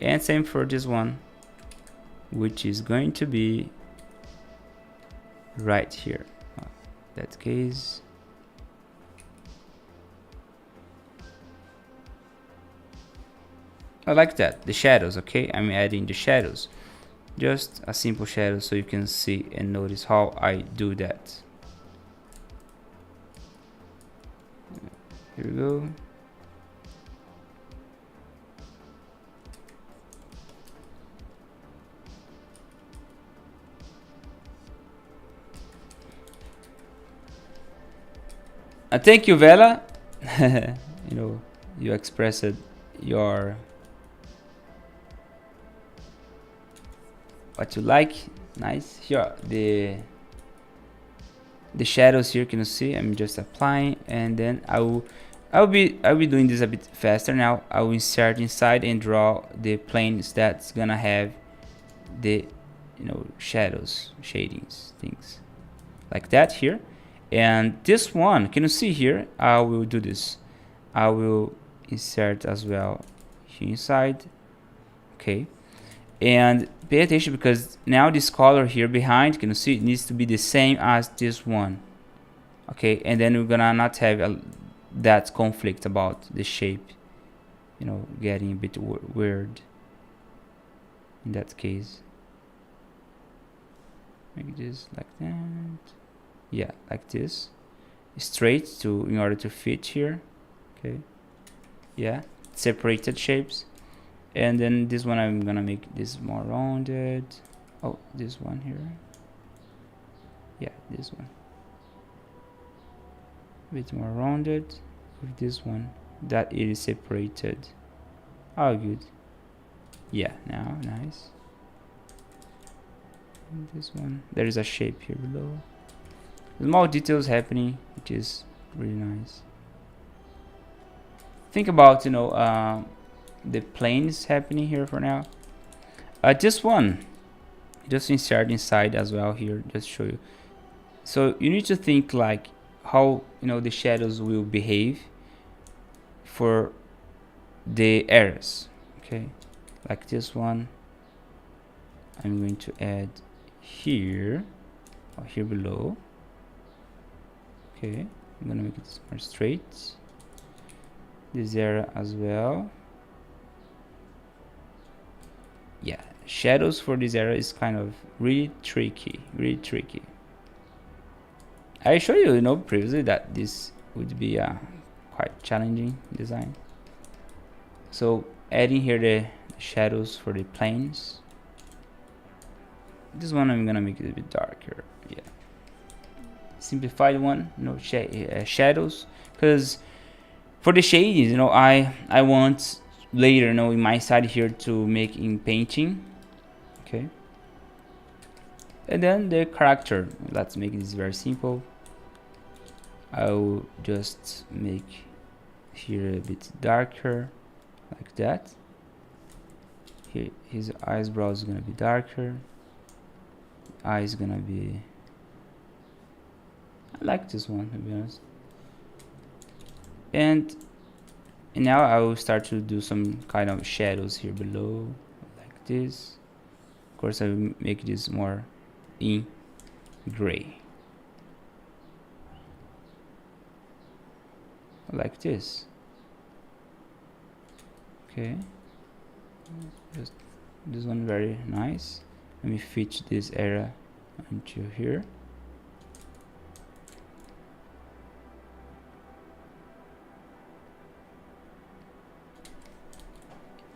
And same for this one, which is going to be right here. That case, I like that, the shadows. Okay, I'm adding the shadows, just a simple shadow, so you can see and notice how I do that. Here we go. Thank you, Vela. You expressed your what you like. Nice. Here the shadows here. Can you see? I'm just applying, and then I'll be doing this a bit faster now. I will insert inside and draw the planes that's gonna have the shadows, shadings, things like that here. And this one, can you see here? I will do this. I will insert as well here inside. Okay, and pay attention because now this color here behind, can you see, it needs to be the same as this one. Okay, and then we're gonna not have that conflict about the shape, you know, getting a bit weird in that case. Make this like that. Yeah, like this, straight to in order to fit here. Okay, yeah, separated shapes. And then this one I'm gonna make this more rounded. Oh, this one here. Yeah, this one a bit more rounded with this one that it is separated. Oh, good. Yeah, now nice. And this one, there is a shape here below. Small details happening, which is really nice. Think about, you know, the planes happening here for now. Just one, just insert inside as well here, just show you. So you need to think like how, you know, the shadows will behave for the areas. Okay, like this one I'm going to add here or here below. Okay, I'm gonna make it more straight. This area as well. Yeah, shadows for this area is kind of really tricky, really tricky. I showed you, you know, previously that this would be a quite challenging design. So adding here the shadows for the planes. This one I'm gonna make it a bit darker. Yeah, simplified one, no shadows, because for the shadings, you know, I want later, you know, in my side here to make in painting. Okay, and then the character, let's make this very simple. I'll just make here a bit darker like that. Here his eyebrow is gonna be darker, eye is gonna be, I like this one to be honest. And now I will start to do some kind of shadows here below like this. Of course I will make this more in gray like this. Okay, just this one very nice. Let me fit this area into here.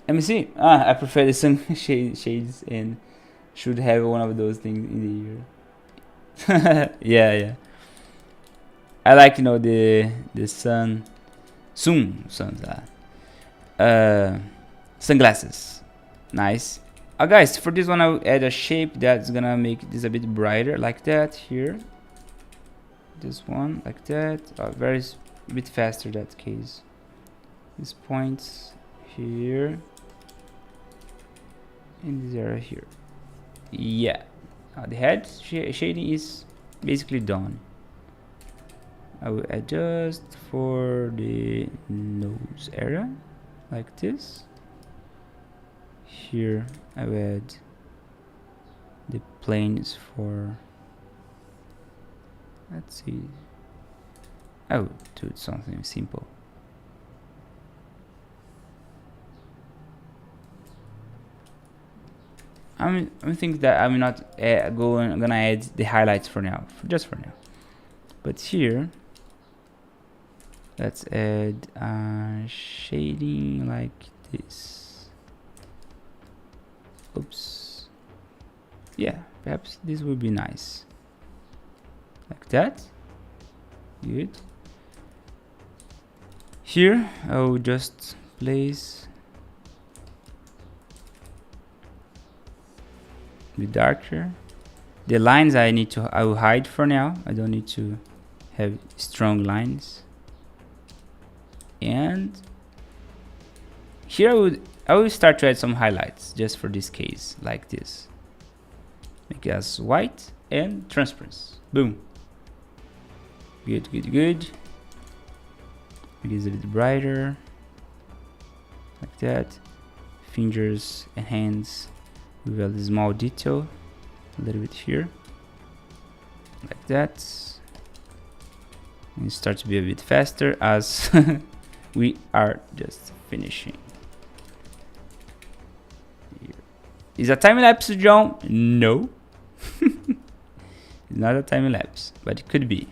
Let me see. I prefer the sun shades and should have one of those things in the ear. Yeah. I like, you know, the sunglasses. Nice. Guys, for this one I'll add a shape that's gonna make this a bit brighter like that here. This one like that. Very bit faster that case. These points here. In this area here. Yeah, the head shading is basically done. I will adjust for the nose area like this. Here I will add the planes for, let's see, I will do something simple. I think that I'm not gonna add the highlights for now, just for now. But here, let's add shading like this. Oops. Yeah, perhaps this would be nice. Like that. Good. Here, I'll just place be darker. The lines I will hide for now. I don't need to have strong lines. And here I will start to add some highlights just for this case, like this. Make it as white and transparency. Boom. Good. Make it a bit brighter. Like that. fingers and hands with a small detail, a little bit here, like that, and start to be a bit faster as we are just finishing. Here. Is a time lapse, Jhon? No. It's not a time lapse, but it could be.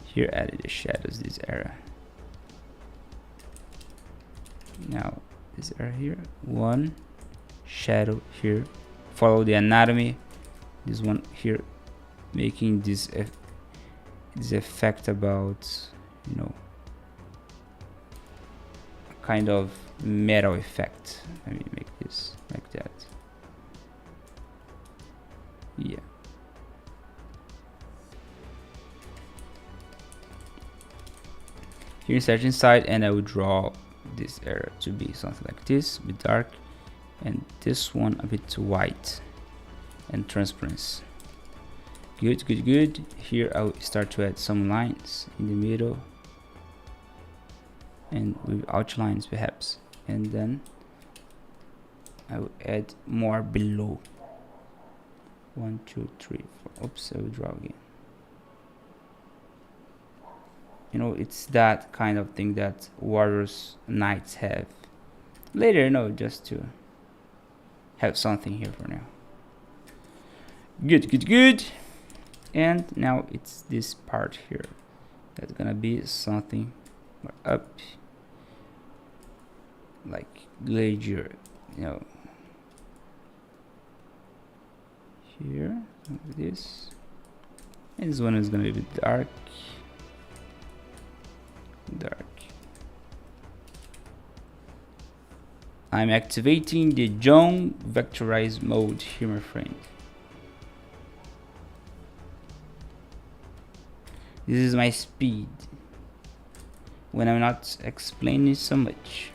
Here, added the shadows this area. Now this area here, one shadow here, follow the anatomy, this one here, making this effect about, you know, a kind of metal effect. Let me make this like that. Yeah. Here insert inside, and I will draw this area to be something like this, with dark, and this one a bit white and transparency. Good, good, good. Here I will start to add some lines in the middle and with outlines perhaps, and then I will add more below. 1, 2, 3, 4. Oops, I will draw again. You know, it's that kind of thing that warriors, knights have. Later, you know, just to have something here for now. Good, good, good. And now it's this part here. That's gonna be something more up, like glacier, you know. Here, like this. And this one is gonna be a bit dark. Dark. I'm activating the Jhon vectorize mode here, my friend. This is my speed when I'm not explaining so much.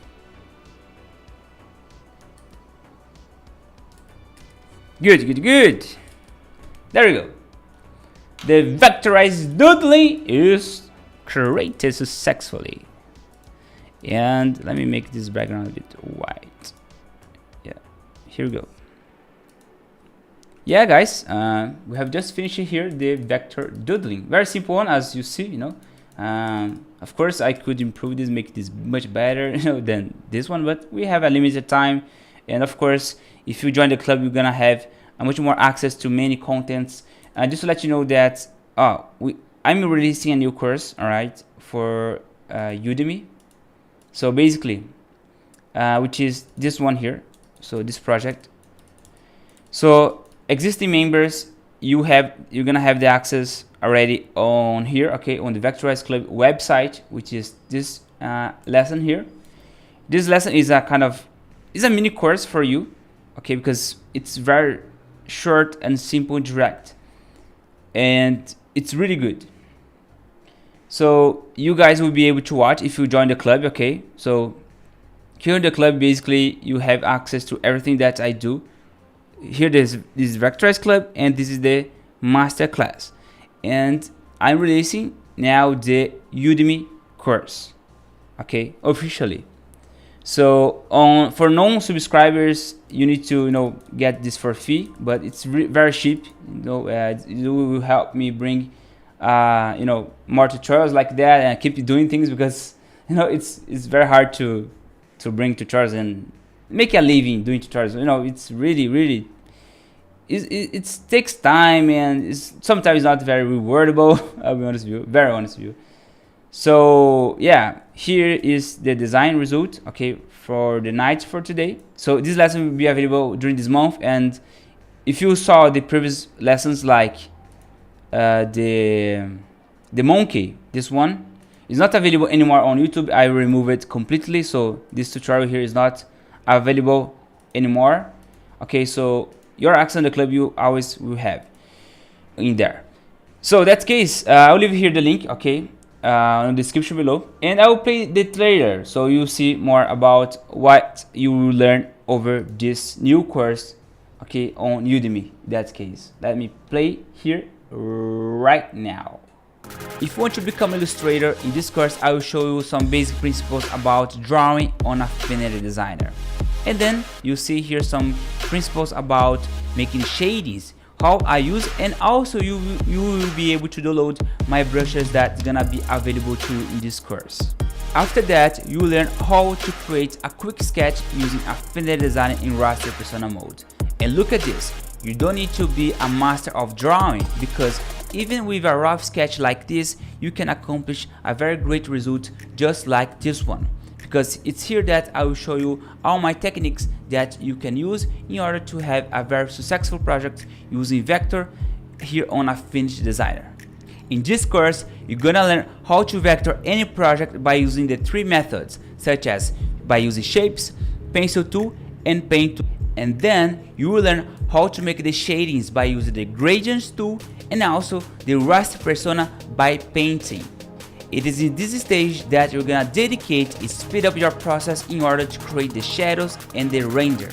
Good, good, good. There we go. The vectorized doodling is created successfully. And let me make this background a bit white. Yeah, here we go. Yeah, guys, we have just finished here the vector doodling. Very simple one, as you see, you know. Of course, I could improve this, make this much better, you know, than this one, but we have a limited time. And of course, if you join the club, you're gonna have a much more access to many contents. Just to let you know that I'm releasing a new course, all right, for Udemy. So basically, which is this one here. So this project. So existing members, you're gonna have the access already on here, okay, on the Vectorize Club website, which is this lesson here. This lesson is a mini course for you, okay, because it's very short and simple and direct, and it's really good. So you guys will be able to watch if you join the club, okay? So here in the club, basically, you have access to everything that I do. Here there's this Vectorize Club, and this is the master class. And I'm releasing now the Udemy course, okay, officially. So for non-subscribers, you need to, you know, get this for free, but it's very cheap. You know, it will help me bring you know, more tutorials like that and keep doing things, because, you know, it's very hard to bring tutorials and make a living doing tutorials. You know, it's really it takes time, and it's sometimes not very rewardable. I'll be honest with you, very honest with you. So yeah, here is the design result, okay, for the night for today. So this lesson will be available during this month, and if you saw the previous lessons, like the monkey, this one is not available anymore on YouTube. I remove it completely, so this tutorial here is not available anymore. Okay, so your access on the club you always will have in there. So that case, I'll leave here the link, okay, in the description below, and I will play the trailer so you'll see more about what you will learn over this new course, okay, on Udemy. That case, let me play here right now. If you want to become an illustrator, in this course I will show you some basic principles about drawing on Affinity Designer. And then you see here some principles about making shadings, how I use, and also you will be able to download my brushes that's gonna be available to you in this course. After that, you learn how to create a quick sketch using Affinity Designer in raster persona mode. And look at this, you don't need to be a master of drawing, because even with a rough sketch like this, you can accomplish a very great result just like this one. Because it's here that I will show you all my techniques that you can use in order to have a very successful project using vector here on Affinity Designer. In this course, you're gonna learn how to vector any project by using the three methods, such as by using shapes, pencil tool, and paint tool. And then you will learn how to make the shadings by using the gradients tool and also the raster persona by painting. It is in this stage that you're gonna dedicate and speed up your process in order to create the shadows and the render.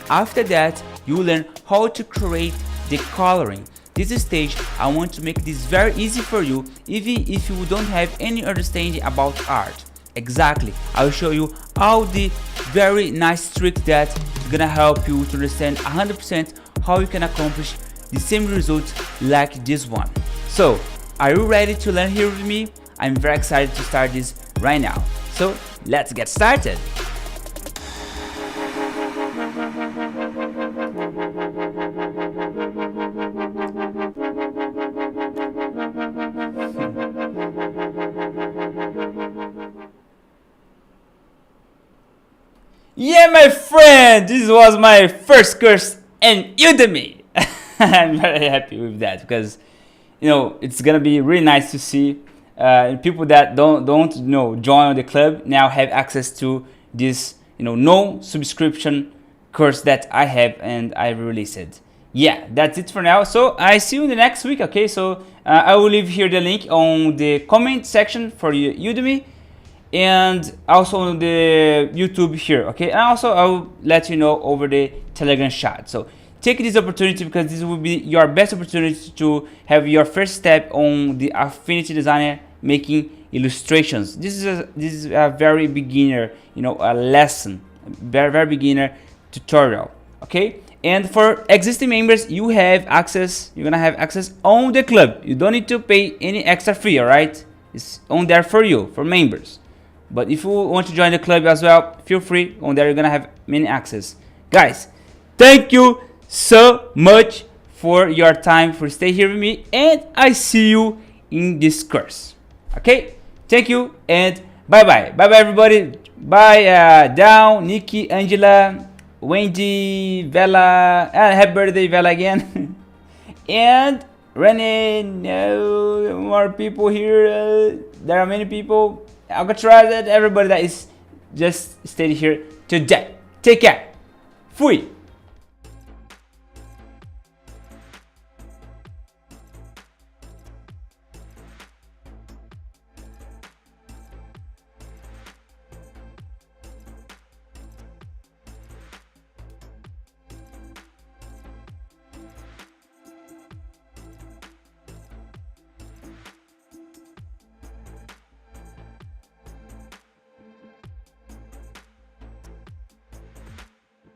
After that, you will learn how to create the coloring. This stage, I want to make this very easy for you, even if you don't have any understanding about art. Exactly, I will show you all the very nice tricks that are gonna help you to understand 100% how you can accomplish the same results like this one. So, are you ready to learn here with me? I'm very excited to start this right now. So, let's get started. Yeah, my friend, this was my first course in Udemy. I'm very happy with that because, you know, it's gonna be really nice to see people that don't join the club now have access to this, no subscription course that I have and I released it. Yeah, that's it for now. So I see you in the next week. Okay, so I will leave here the link on the comment section for Udemy, and also on the YouTube here, okay? And also I will let you know over the Telegram chat. So take this opportunity because this will be your best opportunity to have your first step on the Affinity Designer making illustrations. This is a very beginner, a lesson, very beginner tutorial, okay? And for existing members, you're gonna have access on the club. You don't need to pay any extra fee, all right? It's on there for you, for members. But if you want to join the club as well, feel free. On there, you're gonna have many access. Guys, thank you so much for your time, for stay here with me, and I see you in this course. Okay, thank you and bye bye everybody. Bye Down, Nikki, Angela, Wendy, Vela, and happy birthday Vela again. And Renee, no more people here. There are many people. Alcatraz, everybody that is just stayed here today. Take care. Fui.